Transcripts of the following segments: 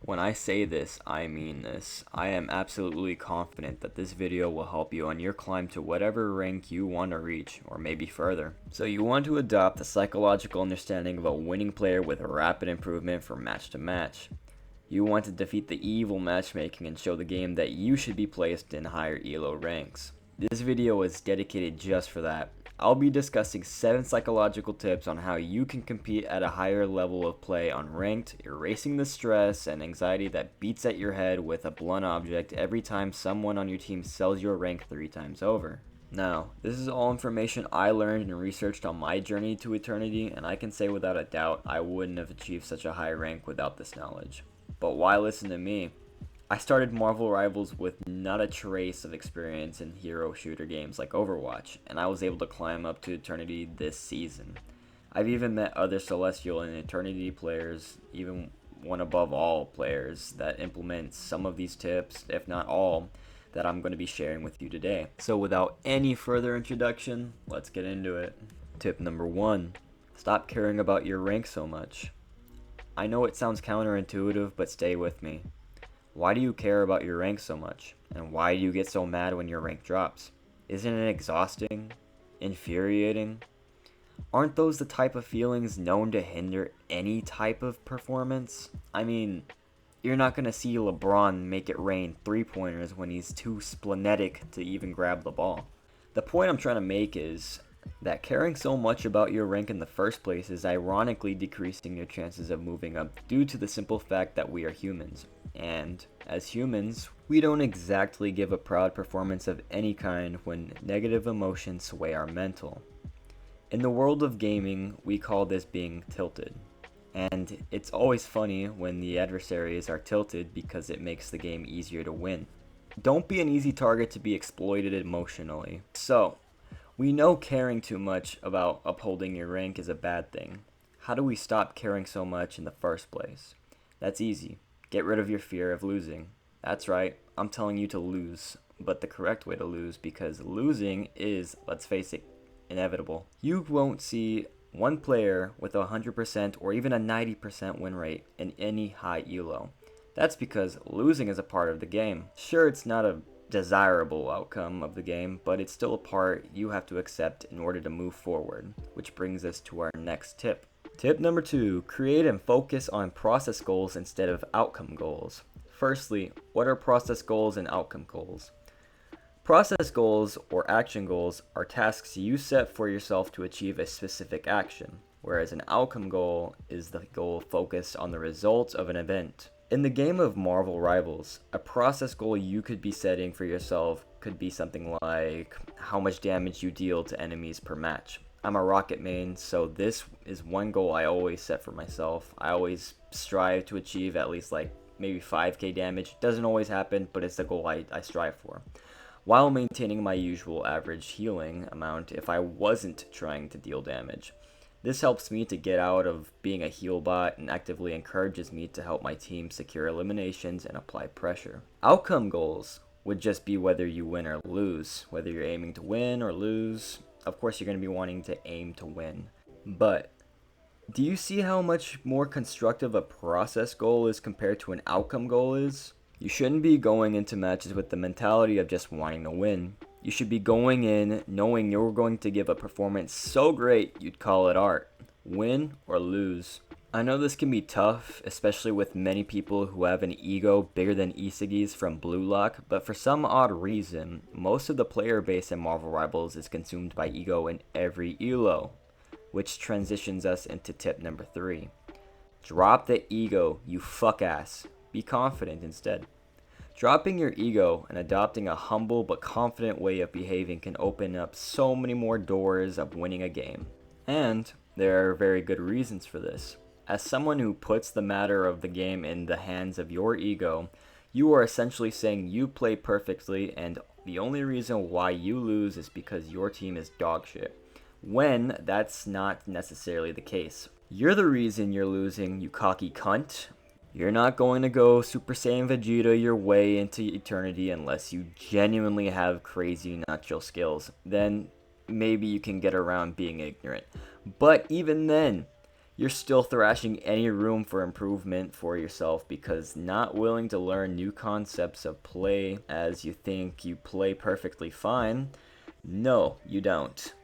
When I say this, I mean this. I am absolutely confident that this video will help you on your climb to whatever rank you want to reach, or maybe further. So you want to adopt the psychological understanding of a winning player with a rapid improvement from match to match. You want to defeat the evil matchmaking and show the game that you should be placed in higher ELO ranks. This video is dedicated just for that. I'll be discussing 7 psychological tips on how you can compete at a higher level of play on ranked, erasing the stress and anxiety that beats at your head with a blunt object every time someone on your team sells your rank 3 times over. Now, this is all information I learned and researched on my journey to eternity, and I can say without a doubt I wouldn't have achieved such a high rank without this knowledge. But why listen to me? I started Marvel Rivals with not a trace of experience in hero shooter games like Overwatch, and I was able to climb up to Eternity this season. I've even met other Celestial and Eternity players, even one above all players, that implement some of these tips, if not all, that I'm going to be sharing with you today. So without any further introduction, let's get into it. Tip number 1. Stop caring about your rank so much. I know it sounds counterintuitive, but stay with me. Why do you care about your rank so much? And why do you get so mad when your rank drops? Isn't it exhausting? Infuriating? Aren't those the type of feelings known to hinder any type of performance? I mean, you're not going to see LeBron make it rain 3-pointers when he's too splenetic to even grab the ball. The point I'm trying to make is that caring so much about your rank in the first place is ironically decreasing your chances of moving up due to the simple fact that we are humans. And as humans, we don't exactly give a proud performance of any kind when negative emotions sway our mental. In the world of gaming, we call this being tilted. And it's always funny when the adversaries are tilted because it makes the game easier to win. Don't be an easy target to be exploited emotionally. So, we know caring too much about upholding your rank is a bad thing. How do we stop caring so much in the first place? That's easy. Get rid of your fear of losing. That's right, I'm telling you to lose, but the correct way to lose, because losing is, let's face it, inevitable. You won't see one player with a 100% or even a 90% win rate in any high elo. That's because losing is a part of the game. Sure, it's not a desirable outcome of the game, but it's still a part you have to accept in order to move forward, which brings us to our next tip. Tip number 2, create and focus on process goals instead of outcome goals. Firstly, what are process goals and outcome goals? Process goals or action goals are tasks you set for yourself to achieve a specific action, whereas an outcome goal is the goal focused on the results of an event. In the game of Marvel Rivals, a process goal you could be setting for yourself could be something like how much damage you deal to enemies per match. I'm a Rocket main, so this is one goal I always set for myself. I always strive to achieve at least like maybe 5k damage. Doesn't always happen, but it's the goal I strive for, while maintaining my usual average healing amount if I wasn't trying to deal damage. This helps me to get out of being a heal bot and actively encourages me to help my team secure eliminations and apply pressure. Outcome goals would just be whether you win or lose, whether you're aiming to win or lose. Of course, you're going to be wanting to aim to win. But do you see how much more constructive a process goal is compared to an outcome goal is? You shouldn't be going into matches with the mentality of just wanting to win. You should be going in knowing you're going to give a performance so great you'd call it art. Win or lose. I know this can be tough, especially with many people who have an ego bigger than Isagi's from Blue Lock, but for some odd reason, most of the player base in Marvel Rivals is consumed by ego in every elo, which transitions us into tip number 3. Drop the ego, you fuck ass. Be confident instead. Dropping your ego and adopting a humble but confident way of behaving can open up so many more doors of winning a game. And there are very good reasons for this. As someone who puts the matter of the game in the hands of your ego, you are essentially saying you play perfectly and the only reason why you lose is because your team is dog shit, when that's not necessarily the case. You're the reason you're losing, you cocky cunt. You're not going to go Super Saiyan Vegeta your way into eternity unless you genuinely have crazy nutshell skills. Then maybe you can get around being ignorant. But even then, you're still thrashing any room for improvement for yourself because not willing to learn new concepts of play as you think you play perfectly fine. No, you don't.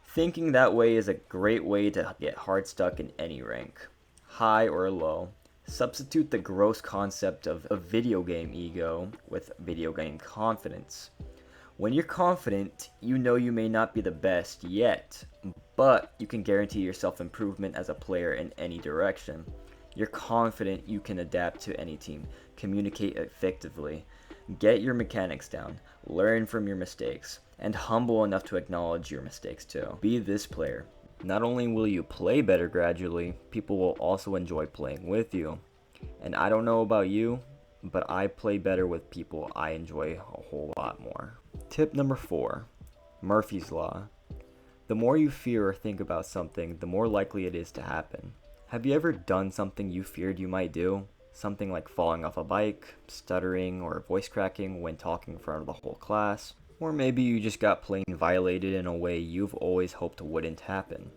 Thinking that way is a great way to get hard stuck in any rank, high or low. Substitute the gross concept of a video game ego with video game confidence. When you're confident, you know you may not be the best yet, but you can guarantee yourself improvement as a player in any direction. You're confident you can adapt to any team, communicate effectively, get your mechanics down, learn from your mistakes, and humble enough to acknowledge your mistakes too. Be this player. Not only will you play better gradually, people will also enjoy playing with you. And I don't know about you, but I play better with people I enjoy a whole lot more. Tip number 4, Murphy's Law. The more you fear or think about something, the more likely it is to happen. Have you ever done something you feared you might do? Something like falling off a bike, stuttering, or voice cracking when talking in front of the whole class? Or maybe you just got plain violated in a way you've always hoped wouldn't happen.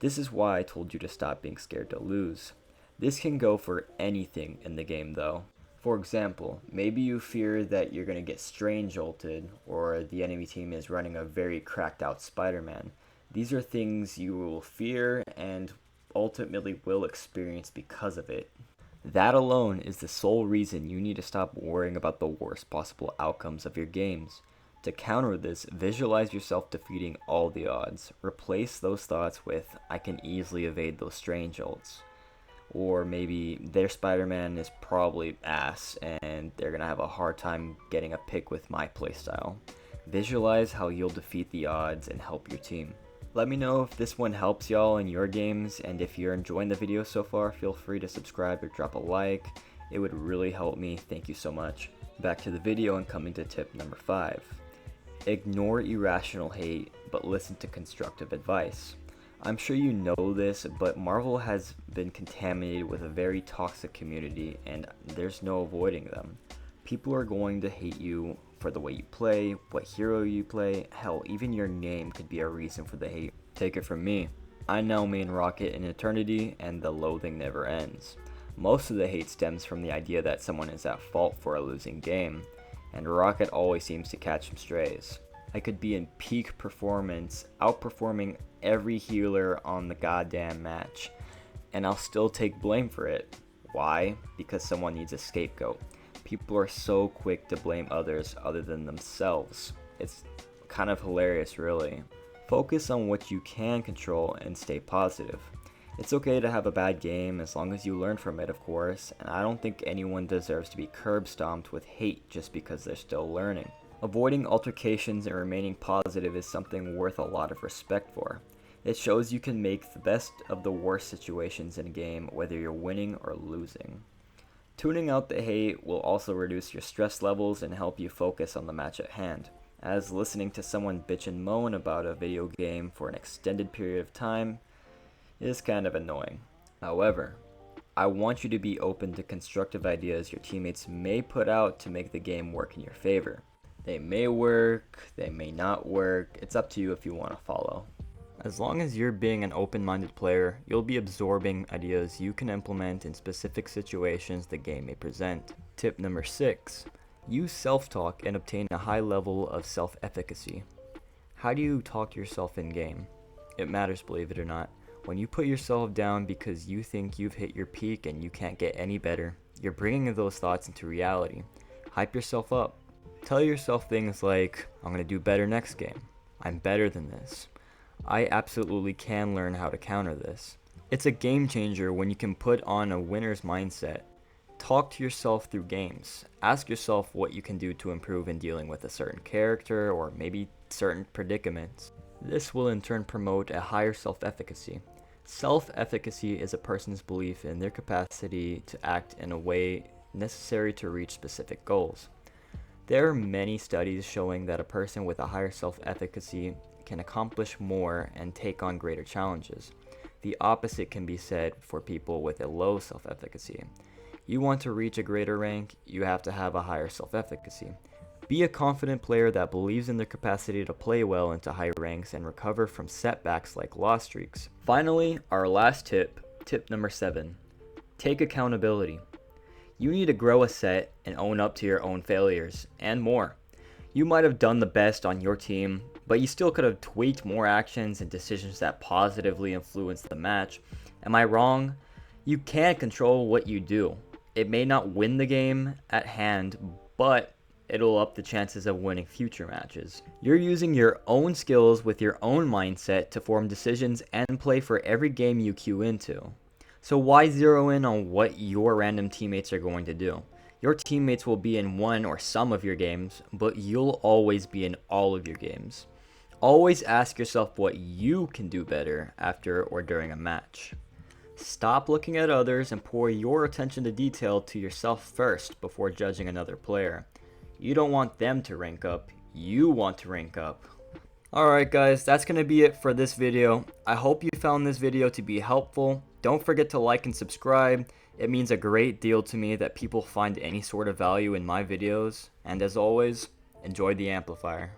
This is why I told you to stop being scared to lose. This can go for anything in the game though. For example, maybe you fear that you're going to get strange ulted, or the enemy team is running a very cracked out Spider-Man. These are things you will fear and ultimately will experience because of it. That alone is the sole reason you need to stop worrying about the worst possible outcomes of your games. To counter this, visualize yourself defeating all the odds. Replace those thoughts with, I can easily evade those strange ults. Or maybe their Spider-Man is probably ass and they're going to have a hard time getting a pick with my playstyle. Visualize how you'll defeat the odds and help your team. Let me know if this one helps y'all in your games, and if you're enjoying the video so far, feel free to subscribe or drop a like. It would really help me. Thank you so much. Back to the video and coming to tip number 5. Ignore irrational hate, but listen to constructive advice. I'm sure you know this, but Marvel has been contaminated with a very toxic community, and there's no avoiding them. People are going to hate you for the way you play, what hero you play, hell, even your name could be a reason for the hate. Take it from me. I now main Rocket in Eternity, and the loathing never ends. Most of the hate stems from the idea that someone is at fault for a losing game, and Rocket always seems to catch some strays. I could be in peak performance, outperforming every healer on the goddamn match, and I'll still take blame for it. Why? Because someone needs a scapegoat. People are so quick to blame others other than themselves. It's kind of hilarious, really. Focus on what you can control and stay positive. It's okay to have a bad game as long as you learn from it, of course, and I don't think anyone deserves to be curb stomped with hate just because they're still learning. Avoiding altercations and remaining positive is something worth a lot of respect for. It shows you can make the best of the worst situations in a game, whether you're winning or losing. Tuning out the hate will also reduce your stress levels and help you focus on the match at hand, as listening to someone bitch and moan about a video game for an extended period of time is kind of annoying. However, I want you to be open to constructive ideas your teammates may put out to make the game work in your favor. They may work, they may not work, it's up to you if you want to follow. As long as you're being an open-minded player, you'll be absorbing ideas you can implement in specific situations the game may present. Tip number 6. Use self-talk and obtain a high level of self-efficacy. How do you talk to yourself in-game? It matters, believe it or not. When you put yourself down because you think you've hit your peak and you can't get any better, you're bringing those thoughts into reality. Hype yourself up. Tell yourself things like, I'm going to do better next game. I'm better than this. I absolutely can learn how to counter this. It's a game changer when you can put on a winner's mindset. Talk to yourself through games. Ask yourself what you can do to improve in dealing with a certain character or maybe certain predicaments. This will in turn promote a higher self-efficacy. Self-efficacy is a person's belief in their capacity to act in a way necessary to reach specific goals. There are many studies showing that a person with a higher self-efficacy can accomplish more and take on greater challenges. The opposite can be said for people with a low self-efficacy. You want to reach a greater rank, you have to have a higher self-efficacy. Be a confident player that believes in their capacity to play well into high ranks and recover from setbacks like loss streaks. Finally, our last tip, tip number 7. Take accountability. You need to grow a set and own up to your own failures, and more. You might have done the best on your team, but you still could have tweaked more actions and decisions that positively influence the match. Am I wrong? You can't control what you do. It may not win the game at hand, but it'll up the chances of winning future matches. You're using your own skills with your own mindset to form decisions and play for every game you queue into. So why zero in on what your random teammates are going to do? Your teammates will be in one or some of your games, but you'll always be in all of your games. Always ask yourself what you can do better after or during a match. Stop looking at others and pour your attention to detail to yourself first before judging another player. You don't want them to rank up, you want to rank up. Alright guys, that's going to be it for this video. I hope you found this video to be helpful. Don't forget to like and subscribe. It means a great deal to me that people find any sort of value in my videos. And as always, enjoy the amplifier.